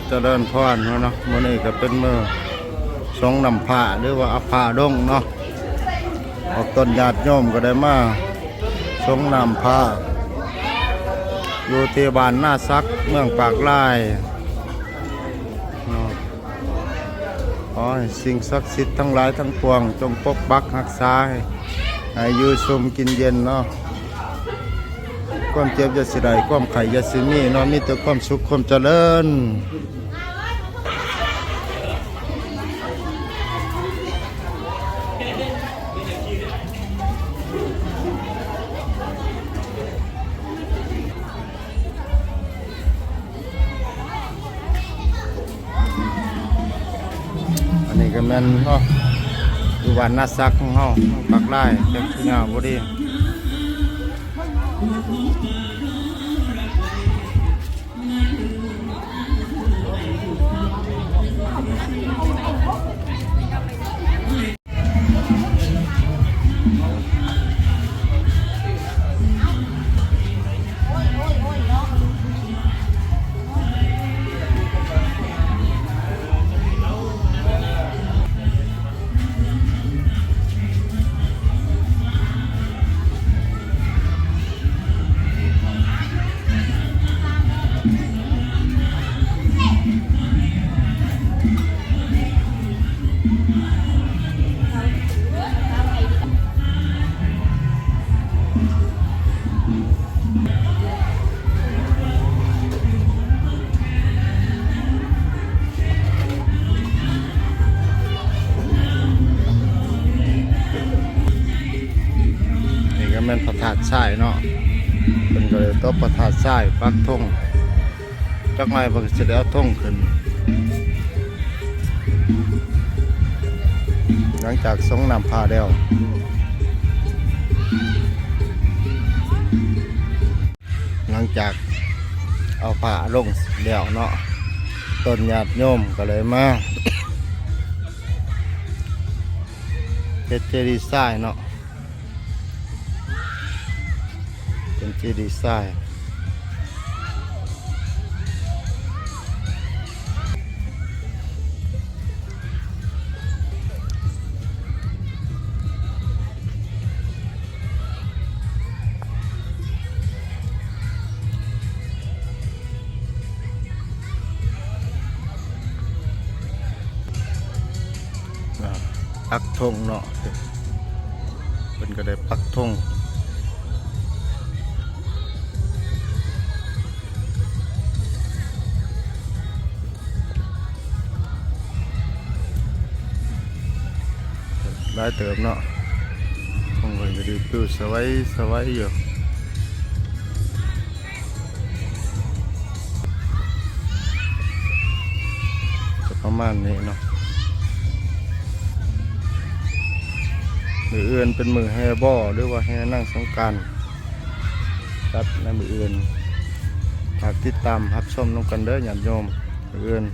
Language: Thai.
เจริญพรเนาะมื้อนี้ก็เป็นมื้อสงน้ำผ้าหรือว่าอาผ้าดงเนาะออกต้นญาติโยมก็ได้มาสงน้ำผ้าอยู่ที่บ้านหน้าซักเมืองปากลายเนาะขอให้สิ่งศักดิ์สิทธิ์ทั้งหลายทั้งปวงจงปกปักรักษาให้อยู่ชมกินเย็นเนาะความเจ็บอย่าสิได้ความไข้อย่าสิมีเนาะมีแต่ความสุขความเจริญอันนี้ก็แม่นเนาะอยู่บ้านนาซักของเฮาปากลายจังสิงาบ่ดีแม่นพระธาตุทรายเนาะเป็นก็เลยต้องพระธาตุทรายปักธงจักหน่อยเพิ่นสิได้เอาธงขึ้นหลังจากสงน้ำผ้าแล้วหลังจากเอาผ้าลงแล้วเนาะต้นญาติโยมก็เลยมาเฮ็ดเจดีย์ทรายเนาะเป็นเจดีย์ทรายปักธงเนาะเป็นก็ได้ปักธงได้เติมเนาะคงจะดีปิ้วสไว้อยู่จะประมาณนี้เนาะมืออื่นเป็นมือแห่บ่อหรือว่าแห่นั่งสงกรานต์ครับในมืออื่นฝากติดตามรับชมน้องกันเด้อญาติโยมมืออื่น